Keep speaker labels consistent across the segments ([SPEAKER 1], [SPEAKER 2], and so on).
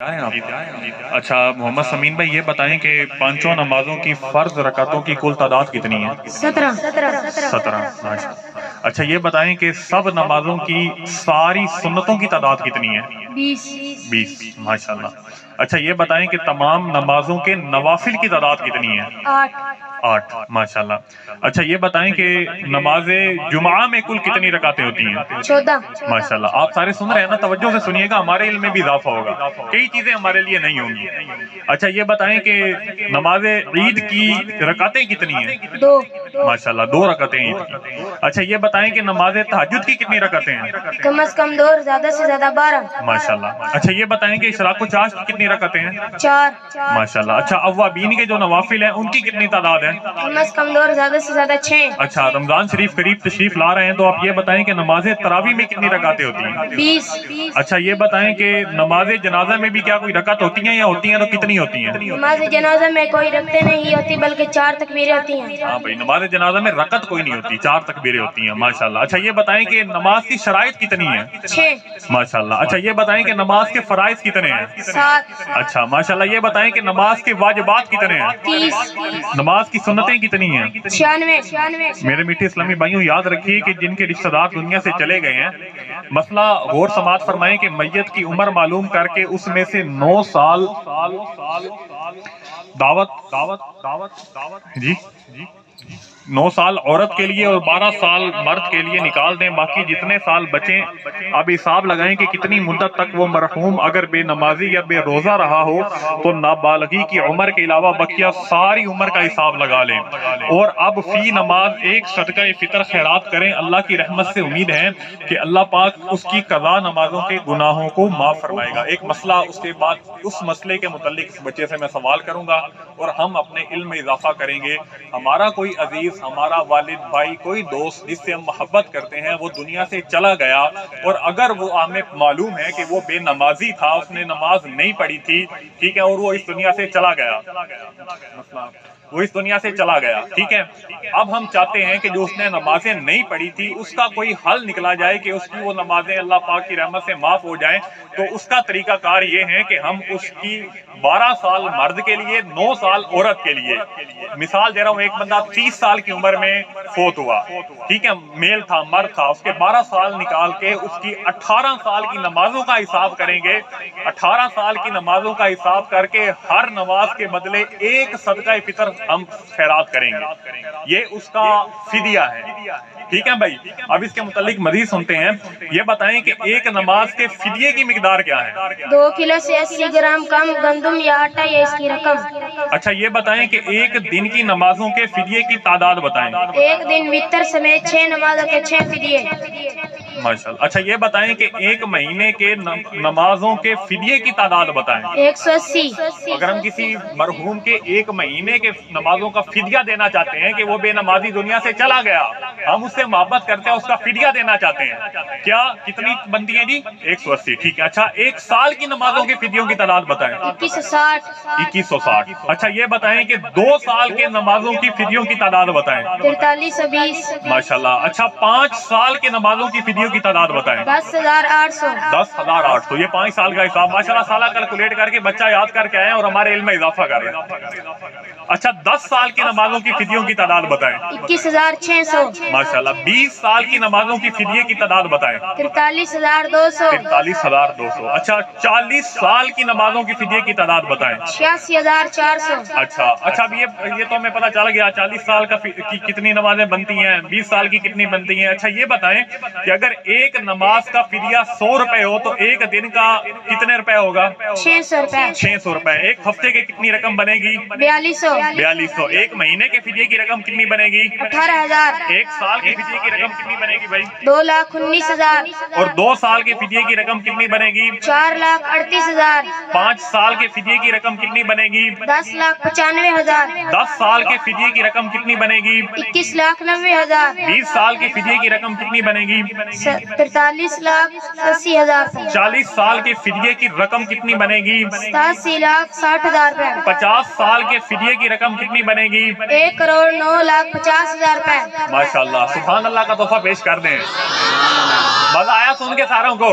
[SPEAKER 1] اچھا محمد سمین بھائی یہ بتائیں کہ پانچوں نمازوں کی فرض رکعتوں کی کل تعداد کتنی ہے؟ 17۔ اچھا یہ بتائیں کہ سب نمازوں کی ساری سنتوں کی تعداد کتنی ہے؟ 20۔ ماشاءاللہ۔ اچھا یہ بتائیں کہ تمام نمازوں کے نوافل کی تعداد کتنی ہے؟ 8۔ ماشاءاللہ۔ اچھا یہ بتائیں کہ نماز جمعہ میں کل کتنی رکعتیں ہوتی ہیں؟
[SPEAKER 2] 14۔
[SPEAKER 1] ماشاءاللہ۔ آپ سارے سن رہے ہیں نا، توجہ سے سنیے گا، ہمارے علم میں بھی اضافہ ہوگا، کئی چیزیں ہمارے لیے نہیں ہوں گی۔ اچھا یہ بتائیں کہ نماز عید کی رکعتیں کتنی ہیں؟
[SPEAKER 2] 2۔
[SPEAKER 1] ماشاءاللہ، 2 رکعتیں عید کی۔ اچھا یہ بتائیں کہ نماز تہجد کی کتنی رکعتیں ہیں؟
[SPEAKER 2] کم از کم 2 اور زیادہ سے زیادہ 12۔
[SPEAKER 1] ماشاءاللہ۔ اچھا یہ بتائیں کہ اشراق و چاشت کی کتنی رکعتیں ہیں؟
[SPEAKER 2] 4۔
[SPEAKER 1] ماشاءاللہ۔ اچھا اوابین کے جو نوافل ہیں ان کی کتنی تعداد ہے؟
[SPEAKER 2] کم از کم 2 اور زیادہ سے زیادہ 6۔
[SPEAKER 1] اچھا رمضان شریف قریب تشریف لا رہے ہیں تو آپ یہ بتائیں کہ نماز تراویح میں کتنی رکعتیں ہوتی ہیں؟
[SPEAKER 2] 20۔
[SPEAKER 1] اچھا یہ بتائیں کہ نماز جنازہ میں بھی کیا کوئی رکعت ہوتی ہیں، یا ہوتی ہیں تو کتنی ہوتی ہیں؟
[SPEAKER 2] نماز جنازہ میں کوئی رکعتیں نہیں ہوتی بلکہ 4 تکبیریں ہوتی ہیں۔
[SPEAKER 1] ہاں بھائی، نماز جنازہ میں رکعت کوئی نہیں ہوتی، 4 تکبیریں ہوتی ہیں۔ ماشاءاللہ۔ اچھا یہ بتائیں کہ نماز کی شرائط کتنی ہیں؟
[SPEAKER 2] 6۔
[SPEAKER 1] ماشاءاللہ۔ اچھا یہ بتائیں کہ نماز کے فرائض کتنے ہیں؟
[SPEAKER 2] 7۔
[SPEAKER 1] اچھا ماشاءاللہ۔ یہ بتائیں کہ نماز کے واجبات کتنے ہیں؟
[SPEAKER 2] 30۔
[SPEAKER 1] نماز کی سنتیں کتنی ہیں؟
[SPEAKER 2] 96۔
[SPEAKER 1] میرے میٹھے اسلامی بھائیوں، یاد رکھیے کہ جن کے رشتہ دار دنیا سے چلے گئے ہیں، مسئلہ غور سماعت فرمائیں کہ میت کی عمر معلوم کر کے اس میں سے 9 سال جی 9 سال عورت کے لیے اور 12 سال مرد کے لیے نکال دیں، باقی جتنے سال بچیں اب حساب لگائیں کہ کتنی مدت تک وہ مرحوم اگر بے نمازی یا بے روزہ رہا ہو تو نابالغی کی عمر کے علاوہ بقیہ ساری عمر کا حساب لگا لیں، اور اب فی نماز ایک صدقہ فطر خیرات کریں۔ اللہ کی رحمت سے امید ہے کہ اللہ پاک اس کی قضا نمازوں کے گناہوں کو معاف فرمائے گا۔ ایک مسئلہ اس کے بعد اس مسئلے کے متعلق اس بچے سے میں سوال کروں گا اور ہم اپنے علم میں اضافہ کریں گے۔ ہمارا کوئی عزیز، ہمارا والد، بھائی، کوئی دوست جس سے ہم محبت کرتے ہیں وہ دنیا سے چلا گیا، اور اگر وہ ہمیں معلوم ہے کہ وہ بے نمازی تھا، اس نے نماز نہیں پڑھی تھی، ٹھیک ہے، اور وہ اس دنیا سے چلا گیا، وہ اس دنیا سے چلا گیا، ٹھیک ہے، اب ہم چاہتے ہیں کہ جو اس نے نمازیں نہیں پڑھی تھی اس کا کوئی حل نکلا جائے کہ اس کی وہ نمازیں اللہ پاک کی رحمت سے معاف ہو جائیں۔ تو اس کا طریقہ کار یہ ہے کہ ہم اس کی 12 سال مرد کے لیے، 9 سال عورت کے لیے، مثال دے رہا ہوں، ایک بندہ 30 سال کی عمر میں فوت ہوا، ٹھیک ہے، میل تھا، مرد تھا، اس کے 12 سال نکال کے اس کی 18 سال کی نمازوں کا حساب کریں گے۔ 18 سال کی نمازوں کا حساب کر کے ہر نماز کے بدلے ایک صدقہ فطر ہم خیرات کریں گے، یہ اس کا فدیہ ہے، ٹھیک ہے بھائی۔ اب اس کے متعلق مزید سنتے ہیں، یہ بتائیں کہ ایک نماز کے فدیے کی مقدار کیا ہے؟
[SPEAKER 2] 2 کلو سے 80 گرام کم گندم یا آٹا یا اس کی رقم۔
[SPEAKER 1] اچھا یہ بتائیں کہ ایک دن کی نمازوں کے فدیے کی تعداد بتائیں۔
[SPEAKER 2] ایک دن وتر سمیت 6 نمازوں کے 6 فدیے۔
[SPEAKER 1] ماشاءاللہ۔ اچھا یہ بتائیں کہ ایک مہینے کے نمازوں کے فدیے کی تعداد بتائیں۔
[SPEAKER 2] 180۔
[SPEAKER 1] اگر ہم کسی مرحوم کے ایک مہینے کے نمازوں کا فدیہ دینا چاہتے ہیں کہ وہ بے نمازی دنیا سے چلا گیا، ہم اس سے محبت کرتے ہیں، اس کا فدیہ دینا چاہتے ہیں، کیا کتنی بنتی ہیں جی؟ 180، ٹھیک ہے۔ اچھا ایک سال کی نمازوں کے فدیوں کی تعداد بتائیں۔
[SPEAKER 2] 2160۔
[SPEAKER 1] 2160۔ اچھا یہ بتائیں کہ 2 سال کے نمازوں کی فدیوں کی تعداد بتائیں۔
[SPEAKER 2] 4320۔
[SPEAKER 1] ماشاءاللہ۔ اچھا 5 سال کے نمازوں کی فدیوں کی تعداد بتائیں۔
[SPEAKER 2] 10800۔
[SPEAKER 1] 10800، یہ 5 سال کا حساب، ماشاءاللہ، سالہ کیلکولیٹ کر کے بچہ یاد کر کے آئے اور ہمارے علم میں اضافہ کر رہے ہیں۔ اچھا 10 سال کی نمازوں کی فدیوں کی تعداد بتائیں۔
[SPEAKER 2] 21600۔
[SPEAKER 1] ماشاءاللہ۔ 20 سال کی نمازوں کی فدیے کی تعداد بتائیں۔
[SPEAKER 2] 43200۔
[SPEAKER 1] 43200۔ اچھا 40 سال کی نمازوں کی فدیے کی تعداد بتائیں۔
[SPEAKER 2] 86400۔
[SPEAKER 1] اچھا اب یہ تو ہمیں پتہ چل گیا 40 سال کی کتنی نمازیں بنتی ہیں، 20 سال کی کتنی بنتی ہیں۔ اچھا یہ بتائیں کہ اگر ایک نماز کا فدیہ 100 روپے ہو تو ایک دن کا کتنے روپے ہوگا؟
[SPEAKER 2] 600 روپے۔
[SPEAKER 1] 600 روپے۔ ایک ہفتے کی کتنی رقم بنے گی؟
[SPEAKER 2] 4200۔
[SPEAKER 1] 4200۔ ایک مہینے کے فدیے کی رقم کتنی بنے گی؟
[SPEAKER 2] 18000۔
[SPEAKER 1] ایک سال کے فدیے کی رقم کتنی بنے گی بھائی؟
[SPEAKER 2] 2,19,000۔
[SPEAKER 1] اور 2 سال کے فدیے کی رقم کتنی بنے گی؟
[SPEAKER 2] 4,38,000۔
[SPEAKER 1] 5 سال کے فدیے کی رقم کتنی بنے گی؟
[SPEAKER 2] 10,95,000۔
[SPEAKER 1] 10 سال کے فدیے کی رقم کتنی بنے گی؟
[SPEAKER 2] 21,90,000۔
[SPEAKER 1] 20 سال کے فدیے کی رقم کتنی بنے گی؟
[SPEAKER 2] 43,80,000۔
[SPEAKER 1] 40 سال کے فدیے کی رقم کتنی بنے گی؟
[SPEAKER 2] 87,60,000 روپے۔
[SPEAKER 1] 50 سال کے فدیے کی رقم کتنی بنے گی؟
[SPEAKER 2] 1,09,50,000 روپے۔
[SPEAKER 1] ماشاءاللہ، سبحان اللہ کا تحفہ پیش کر دیں۔ مزہ آیا سن کے ساروں کو؟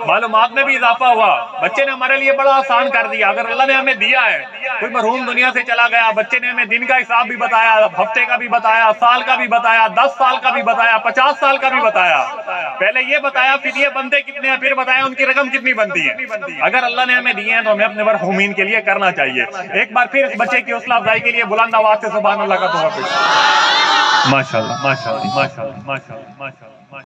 [SPEAKER 1] معلومات میں بھی اضافہ ہوا، بچے نے ہمارے لیے بڑا آسان کر دیا۔ اگر اللہ نے ہمیں دیا ہے، کوئی مرحوم دنیا سے چلا گیا، بچے نے ہمیں دن کا حساب بھی بتایا، ہفتے کا بھی بتایا، سال کا بھی بتایا، 10 سال کا بھی بتایا، 50 سال کا بھی بتایا۔ پہلے یہ بتایا فدیے بنتے کتنے ہیں، پھر بتایا ان کی رقم کتنی بنتی ہے۔ اگر اللہ نے ہمیں دیے ہیں تو ہمیں اپنے مرحومین کے لیے کرنا چاہیے۔ ایک بار پھر اس بچے کی حوصلہ افزائی کے لیے بلند آواز سے سبحان اللہ کا دعا پیش۔ ماشاءاللہ ماشاءاللہ ماشاءاللہ ماشاءاللہ ماشاءاللہ۔